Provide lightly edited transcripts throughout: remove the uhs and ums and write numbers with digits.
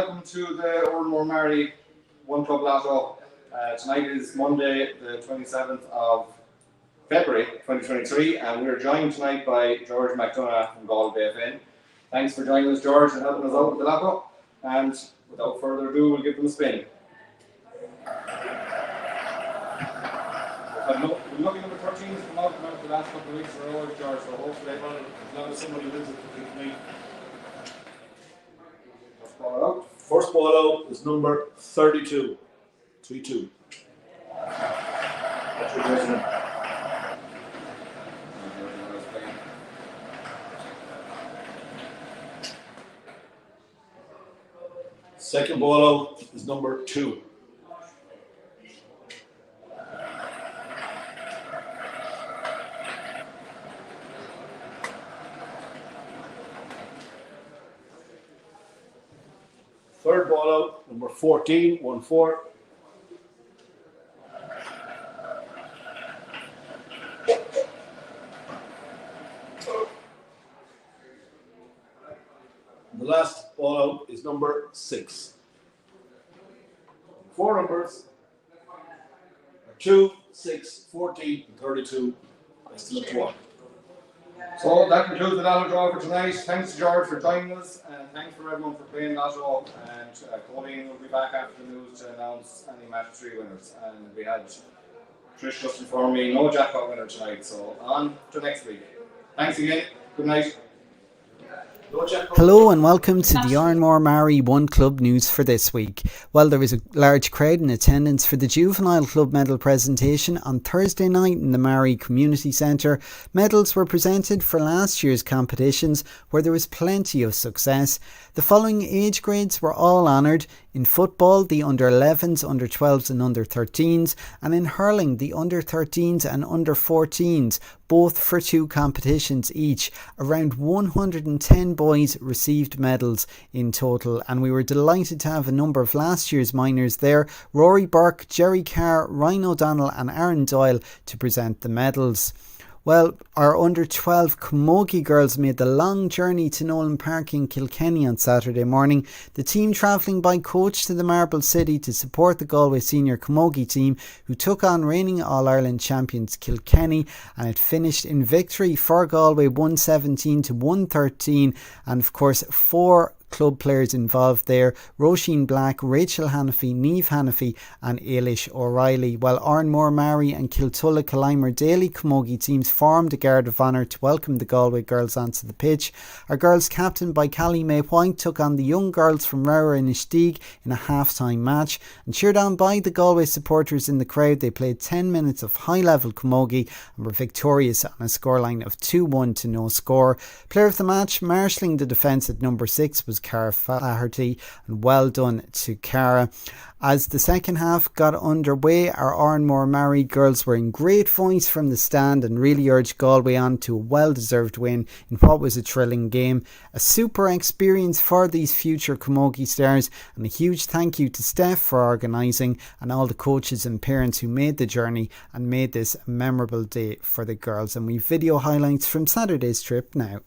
welcome to the Oranmore-Maree One Club Lotto. Tonight is Monday, the 27th of February 2023, and we're joined tonight by George McDonagh from GBFM. Thanks for joining us, George, and helping us out with the Lotto. And without further ado, we'll give them a spin. We're looking at number 13 has come out the last couple of weeks in a row, George, so hopefully, as long as somebody wins it, it's me. First ball out is number 32. 3-2. That's your president. Second ball out is number 2. Third ball out, number 14, 1-4. The last ball out is number 6. 4 numbers are 2, 6, 14, and 32. Excellent one. So that concludes the Lotto draw for tonight. Thanks to George for joining us, and thanks for everyone for playing Lotto. And Colleen will be back after the news to announce any match 3 winners. And we had Trish just informed me no Jackpot winner tonight, so on to next week. Thanks again. Good night. Hello and welcome to the Oranmore-Maree One Club news for this week. Well, there was a large crowd in attendance for the Juvenile Club medal presentation on Thursday night in the Maree Community Centre. Medals were presented for last year's competitions where there was plenty of success. The following age grades were all honoured. In football, the under-11s, under-12s and under-13s, and in hurling, the under-13s and under-14s, both for 2 competitions each. Around 110 boys received medals in total, and we were delighted to have a number of last year's minors there: Rory Burke, Jerry Carr, Ryan O'Donnell and Aaron Doyle to present the medals. Well, our under-12 Camogie girls made the long journey to Nolan Park in Kilkenny on Saturday morning. The team travelling by coach to the Marble City to support the Galway senior Camogie team, who took on reigning All-Ireland champions Kilkenny, and it finished in victory for Galway 117-113, and of course 4 club players involved there: Roisin Black, Rachel Hannafy, Niamh Hannafy and Ailish O'Reilly, while Oranmore-Maree and Kiltulla-Kilimer Daily Camogie teams formed a guard of honour to welcome the Galway girls onto the pitch. Our girls, captained by Callie May White, took on the young girls from Rower and Ishtig in a half-time match, and cheered on by the Galway supporters in the crowd. They played 10 minutes of high-level Camogie and were victorious on a scoreline of 2-1 to no score. Player of the match, marshalling the defence at number 6, was Cara Flaherty, and well done to Cara. As the second half got underway, our Oranmore-Maree girls were in great voice from the stand and really urged Galway on to a well-deserved win in what was a thrilling game. A super experience for these future Camogie stars, and a huge thank you to Steph for organising and all the coaches and parents who made the journey and made this a memorable day for the girls. And we've video highlights from Saturday's trip now.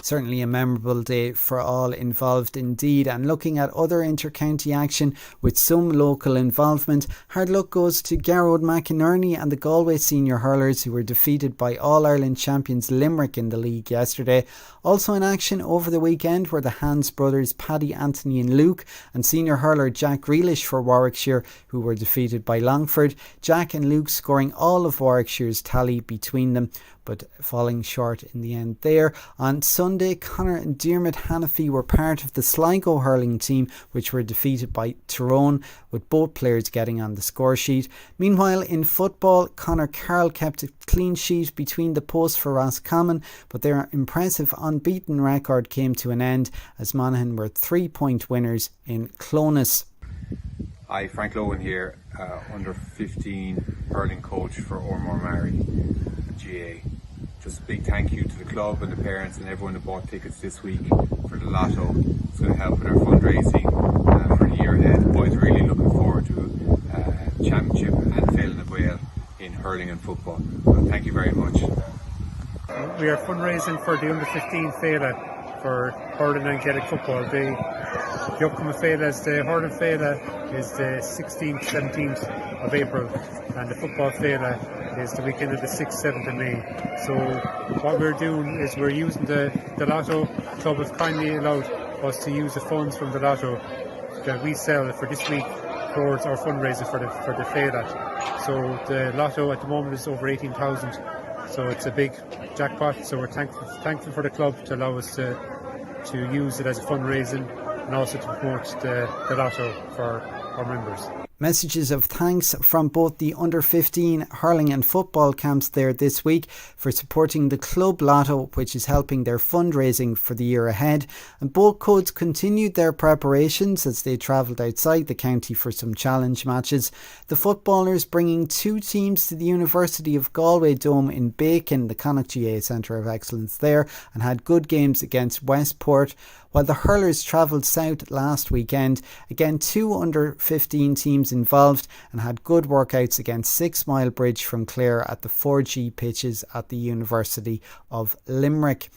certainly a memorable day for all involved indeed. And looking at other inter-county action with some local involvement, hard luck goes to Garrod McInerney and the Galway senior hurlers, who were defeated by All-Ireland champions Limerick in the league yesterday. Also in action over the weekend were the Hans brothers Paddy, Anthony and Luke, and senior hurler Jack Grealish for Warwickshire, who were defeated by Longford. Jack and Luke scoring all of Warwickshire's tally between them, but falling short in the end there. On Sunday, Conor and Diarmuid Hannafy were part of the Sligo hurling team, which were defeated by Tyrone, with both players getting on the score sheet. Meanwhile, in football, Conor Carroll kept a clean sheet between the posts for Roscommon, but their impressive unbeaten record came to an end as Monaghan were 3-point winners in Clonus. Hi, Frank Lowen here, under 15 hurling coach for Oranmore-Maree GAA. Just a big thank you to the club and the parents and everyone that bought tickets this week for the Lotto. It's going to help with our fundraising for the year ahead. The boys are really looking forward to championship and Feile na Gael in hurling and football. Well, thank you very much. We are fundraising for the under 15 Feile for hurling and Gaelic football. The upcoming Feile is the hurling Feile is the 16th, 17th of April, and the football Feile is the weekend of the 6th, 7th of May. So what we're doing is we're using the Lotto. Club has kindly allowed us to use the funds from the Lotto that we sell for this week towards our fundraiser for the Feile. So the Lotto at the moment is over 18,000. So it's a big jackpot. So we're thankful for the club to allow us to use it as a fundraising and also to promote the Lotto for our members. Messages of thanks from both the under-15 hurling and football camps there this week for supporting the club Lotto, which is helping their fundraising for the year ahead. And both codes continued their preparations as they travelled outside the county for some challenge matches. The footballers bringing 2 teams to the University of Galway Dome in Bacon, the Connacht GAA Centre of Excellence there, and had good games against Westport. While the hurlers travelled south last weekend, again 2 under-15 teams involved and had good workouts against 6 Mile Bridge from Clare at the 4G pitches at the University of Limerick.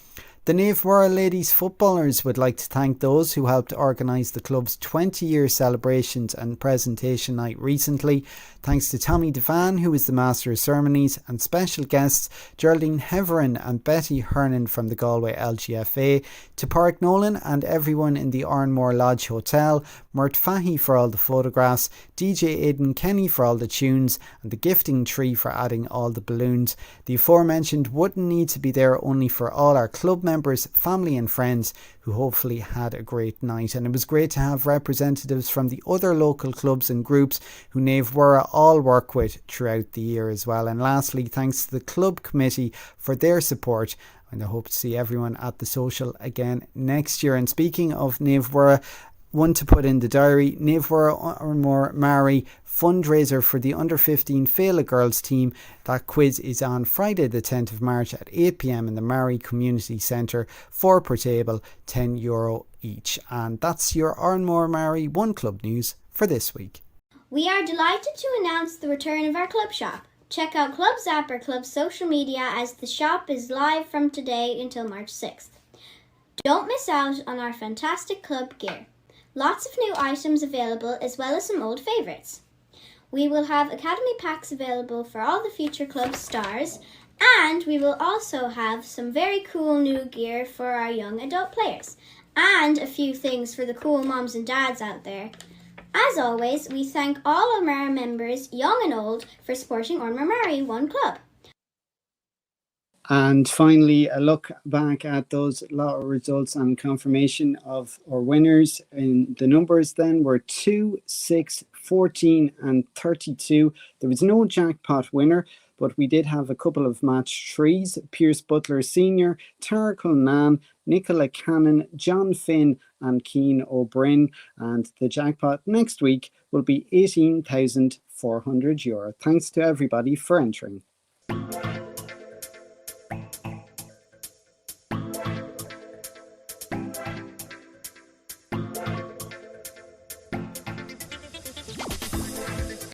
The Mhuire ladies footballers would like to thank those who helped organise the club's 20-year celebrations and presentation night recently. Thanks to Tommy Devan, who is the Master of Ceremonies, and special guests Geraldine Heverin and Betty Hernan from the Galway LGFA, to Park Nolan and everyone in the Oranmore Lodge Hotel, Mert Fahy for all the photographs, DJ Aidan Kenny for all the tunes, and the gifting tree for adding all the balloons. The aforementioned wouldn't need to be there only for all our club members, family and friends who hopefully had a great night. And it was great to have representatives from the other local clubs and groups who Mhuire all work with throughout the year as well. And lastly, thanks to the club committee for their support, and I hope to see everyone at the social again next year. And speaking of Mhuire, one to put in the diary, Mhuire Oranmore-Maree fundraiser for the under-15 Feile girls team. That quiz is on Friday the 10th of March at 8 p.m. in the Maree Community Centre, 4 per table, €10 each. And that's your Oranmore-Maree One Club news for this week. We are delighted to announce the return of our club shop. Check out Club's app or Club's social media as the shop is live from today until March 6th. Don't miss out on our fantastic club gear. Lots of new items available as well as some old favourites. We will have academy packs available for all the future club stars, and we will also have some very cool new gear for our young adult players, and a few things for the cool moms and dads out there. As always, we thank all of our members, young and old, for supporting Oranmore-Maree One Club. And finally, a look back at those Lotto results and confirmation of our winners. In the numbers then were 2, 6, 14 and 32. There was no jackpot winner, but we did have a couple of match threes. Pierce Butler Sr., Tara Culnan, Nicola Cannon, John Finn and Cian O'Brien. And the jackpot next week will be €18,400. Thanks to everybody for entering.